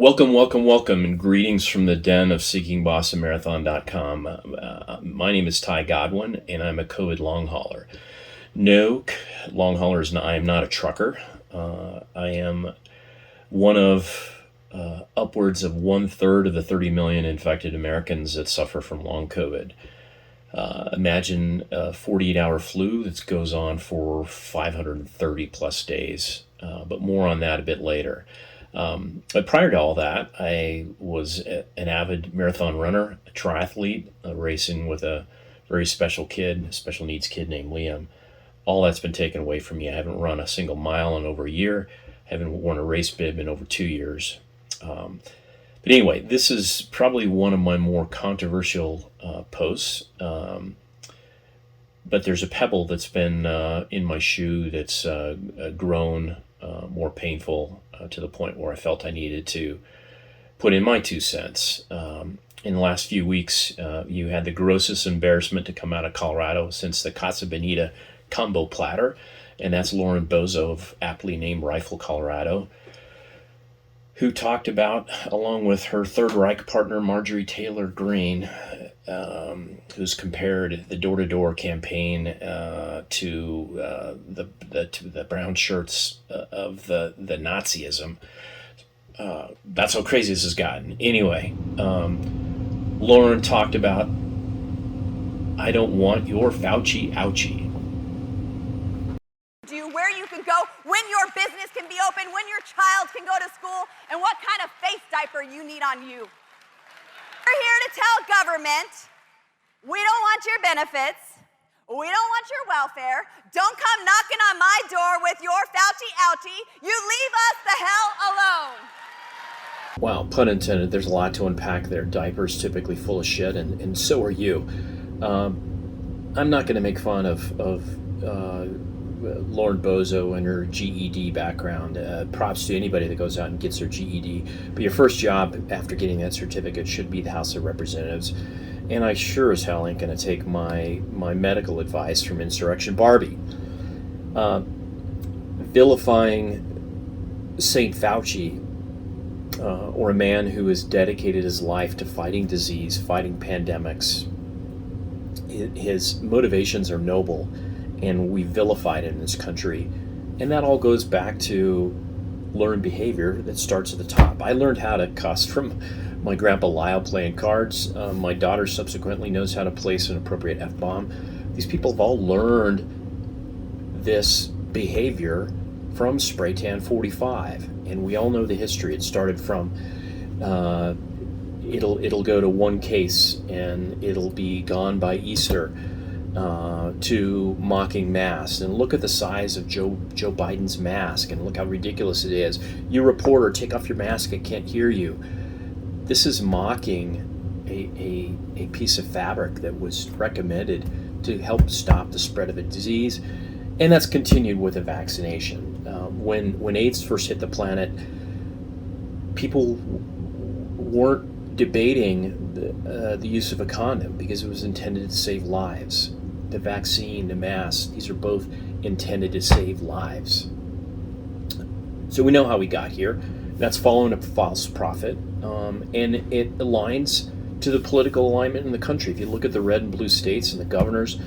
Welcome, welcome, welcome, and greetings from the den of SeekingBostonMarathon.com. My name is Ty Godwin, and I'm a COVID long hauler. No, long haulers, I am not a trucker. I am one of upwards of 1/3 of the 30 million infected Americans that suffer from long COVID. Imagine a 48-hour flu that goes on for 530 plus days, but more on that a bit later. But prior to all that, I was an avid marathon runner, a triathlete, racing with a very special needs kid named Liam. All that's been taken away from me. I haven't run a single mile in over a year. I haven't worn a race bib in over 2 years. But anyway, this is probably one of my more controversial posts. But there's a pebble that's been in my shoe that's grown more painful to the point where I felt I needed to put in my 2 cents. In the last few weeks, you had the grossest embarrassment to come out of Colorado since the Casa Bonita combo platter, and that's Lauren Bozo of aptly named Rifle, Colorado, who talked about, along with her Third Reich partner Marjorie Taylor Greene, who's compared the door-to-door campaign to the brown shirts of the Nazism. That's how crazy this has gotten. Anyway, Lauren talked about, I don't want your Fauci ouchie. Where you can go, when your business can be open, when your child can go to school, and what kind of face diaper you need on you. We're here to tell government, we don't want your benefits, we don't want your welfare, don't come knocking on my door with your Fauci ouchie, you leave us the hell alone. Wow, pun intended. There's a lot to unpack there. Diapers typically full of shit, and so are you. I'm not going to make fun of Lauren Bozo and her GED background. Props to anybody that goes out and gets their GED. But your first job after getting that certificate should be the House of Representatives. And I sure as hell ain't going to take my medical advice from Insurrection Barbie. Vilifying St. Fauci, or a man who has dedicated his life to fighting disease, fighting pandemics, his motivations are noble, and we vilified it in this country. And that all goes back to learned behavior that starts at the top. I learned how to cuss from my grandpa Lyle playing cards. My daughter subsequently knows how to place an appropriate F-bomb. These people have all learned this behavior from Spray Tan 45. And we all know the history. It started from, it'll go to one case and it'll be gone by Easter. To mocking masks, and look at the size of Joe Biden's mask, and look how ridiculous it is. You reporter, take off your mask, I can't hear you. This is mocking a piece of fabric that was recommended to help stop the spread of a disease, and that's continued with a vaccination. When AIDS first hit the planet, people weren't debating the use of a condom because it was intended to save lives. The vaccine, the mask, these are both intended to save lives. So we know how we got here. That's following a false prophet, and it aligns to the political alignment in the country. If you look at the red and blue states and the governors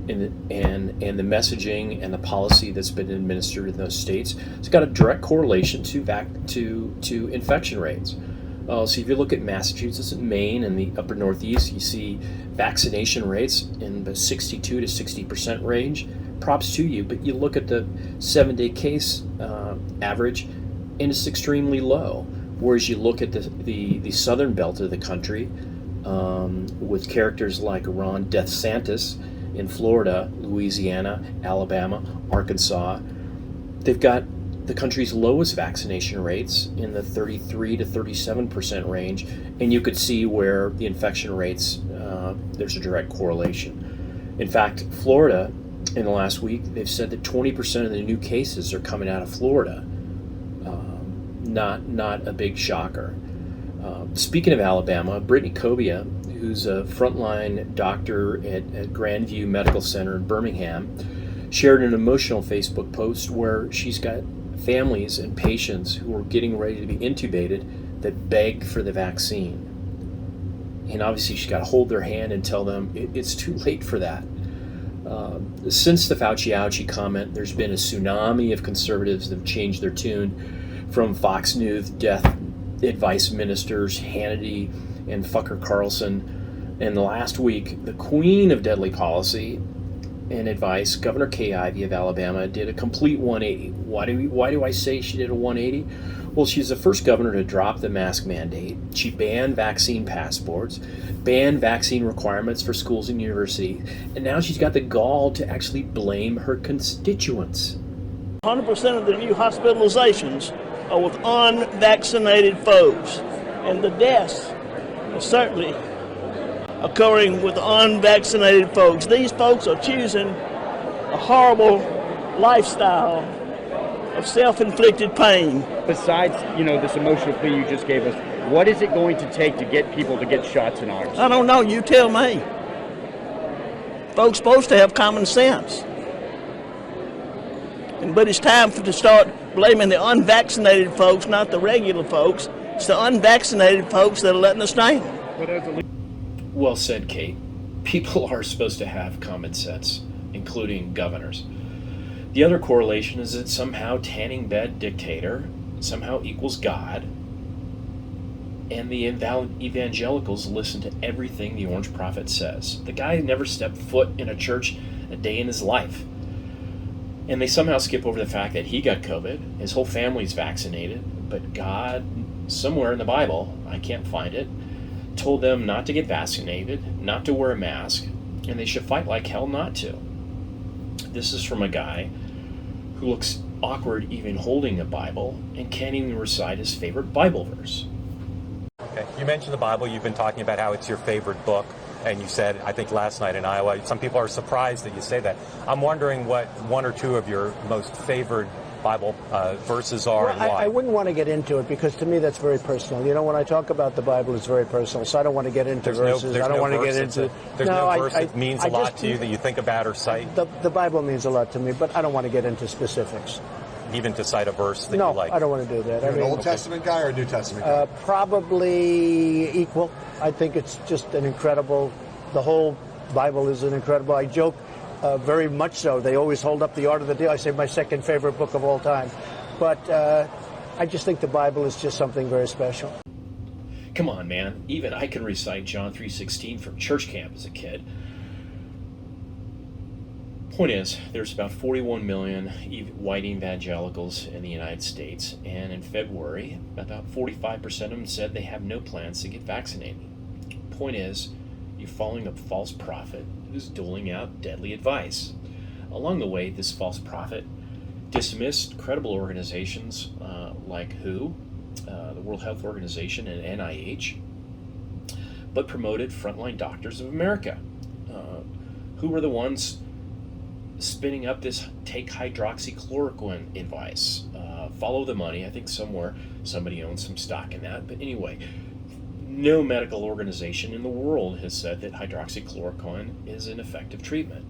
and the messaging and the policy that's been administered in those states, it's got a direct correlation to infection rates. So if you look at Massachusetts and Maine and the upper Northeast, you see vaccination rates in the 62 to 60% range. Props to you, but you look at the 7-day case average, and it's extremely low. Whereas you look at the southern belt of the country, with characters like Ron DeSantis in Florida, Louisiana, Alabama, Arkansas, they've got the country's lowest vaccination rates in the 33 to 37% range, and you could see where the infection rates, there's a direct correlation. In fact, Florida, in the last week, they've said that 20% of the new cases are coming out of Florida. Not a big shocker. Speaking of Alabama, Brittany Cobia, who's a frontline doctor at Grandview Medical Center in Birmingham, shared an emotional Facebook post where she's got families and patients who are getting ready to be intubated that beg for the vaccine. And obviously she's got to hold their hand and tell them it's too late for that. Since the Fauci-ouchie comment, there's been a tsunami of conservatives that have changed their tune, from Fox News death advice ministers Hannity and Fucker Carlson. And the last week, the queen of deadly policy and advice, Governor Kay Ivey of Alabama, did a complete 180. Why do I say she did a 180? Well, she's the first governor to drop the mask mandate. She banned vaccine passports, banned vaccine requirements for schools and universities, and now she's got the gall to actually blame her constituents. 100% of the new hospitalizations are with unvaccinated folks, and the deaths are certainly occurring with unvaccinated folks. These folks are choosing a horrible lifestyle of self-inflicted pain. Besides, this emotional plea you just gave us, what is it going to take to get people to get shots in arms? I don't know, you tell me. Folks supposed to have common sense. But it's time to start blaming the unvaccinated folks, not the regular folks. It's the unvaccinated folks that are letting us down. Well said, Kate. People are supposed to have common sense, including governors. The other correlation is that somehow tanning bed dictator somehow equals God, and the evangelicals listen to everything the Orange Prophet says. The guy never stepped foot in a church a day in his life. And they somehow skip over the fact that he got COVID, his whole family's vaccinated, but God, somewhere in the Bible, I can't find it, told them not to get vaccinated, not to wear a mask, and they should fight like hell not to. This is from a guy who looks awkward even holding a Bible and can't even recite his favorite Bible verse. Okay. You mentioned the Bible. You've been talking about how it's your favorite book. And you said, I think last night in Iowa, some people are surprised that you say that. I'm wondering what one or two of your most favored Bible verses are, and why. I wouldn't want to get into it because to me that's very personal. When I talk about the Bible, it's very personal, so I don't want to get into verses. I don't want to get into... There's no verse that means a lot to you that you think about or cite? The Bible means a lot to me, but I don't want to get into specifics. Even to cite a verse that you like? No, I don't want to do that. You're an Old Testament guy or a New Testament guy? Probably equal. I think it's just an incredible... The whole Bible is an incredible... I joke very much so. They always hold up the Art of the Deal. I say my second favorite book of all time. But I just think the Bible is just something very special. Come on, man. Even I can recite John 3:16 from church camp as a kid. Point is, there's about 41 million white evangelicals in the United States, and in February, about 45% of them said they have no plans to get vaccinated. Point is, you're following a false prophet who's doling out deadly advice. Along the way, this false prophet dismissed credible organizations like WHO, the World Health Organization, and NIH, but promoted Frontline Doctors of America, who were the ones spinning up this take hydroxychloroquine advice. Follow the money. I think somewhere somebody owns some stock in that. But anyway, no medical organization in the world has said that hydroxychloroquine is an effective treatment.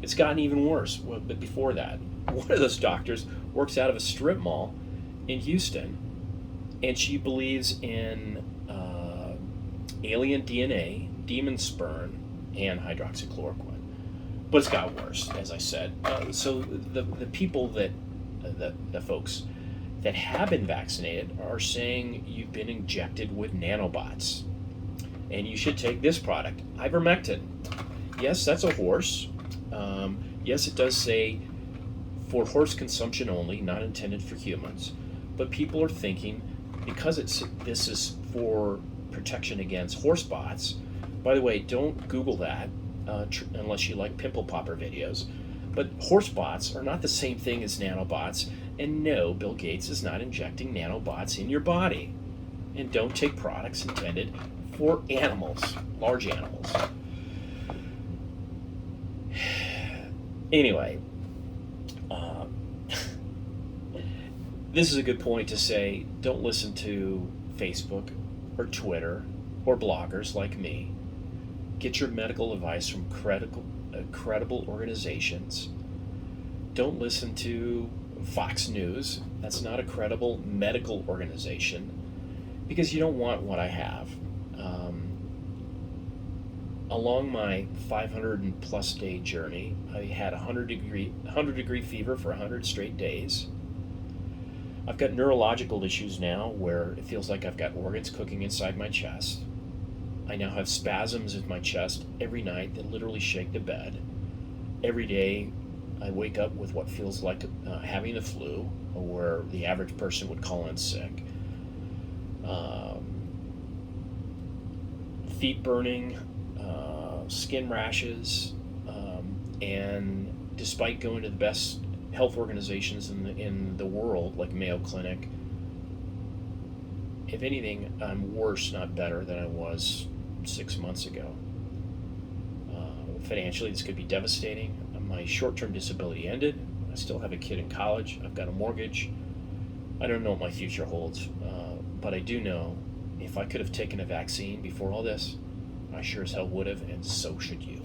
It's gotten even worse. But before that, one of those doctors works out of a strip mall in Houston, and she believes in alien DNA, demon sperm, and hydroxychloroquine. But it's got worse, as I said. So the people that, the folks that have been vaccinated are saying you've been injected with nanobots. And you should take this product, ivermectin. Yes, that's a horse. Yes, it does say for horse consumption only, not intended for humans. But people are thinking, because this is for protection against horse bots. By the way, don't Google that. Unless you like pimple popper videos. But horse bots are not the same thing as nanobots, and no, Bill Gates is not injecting nanobots in your body. And don't take products intended for animals, large animals. Anyway, this is a good point to say, don't listen to Facebook or Twitter or bloggers like me. Get your medical advice from credible organizations. Don't listen to Fox News. That's not a credible medical organization. because you don't want what I have. Along my 500 and plus day journey, I had 100 degree fever for 100 straight days. I've got neurological issues now where it feels like I've got organs cooking inside my chest. I now have spasms in my chest every night that literally shake the bed. Every day I wake up with what feels like having the flu, where the average person would call in sick. Feet burning, skin rashes, and despite going to the best health organizations in the world, like Mayo Clinic, if anything, I'm worse, not better, than I was 6 months ago. Financially, this could be devastating. My short-term disability ended. I still have a kid in college. I've got a mortgage. I don't know what my future holds, but I do know if I could have taken a vaccine before all this, I sure as hell would have, and so should you.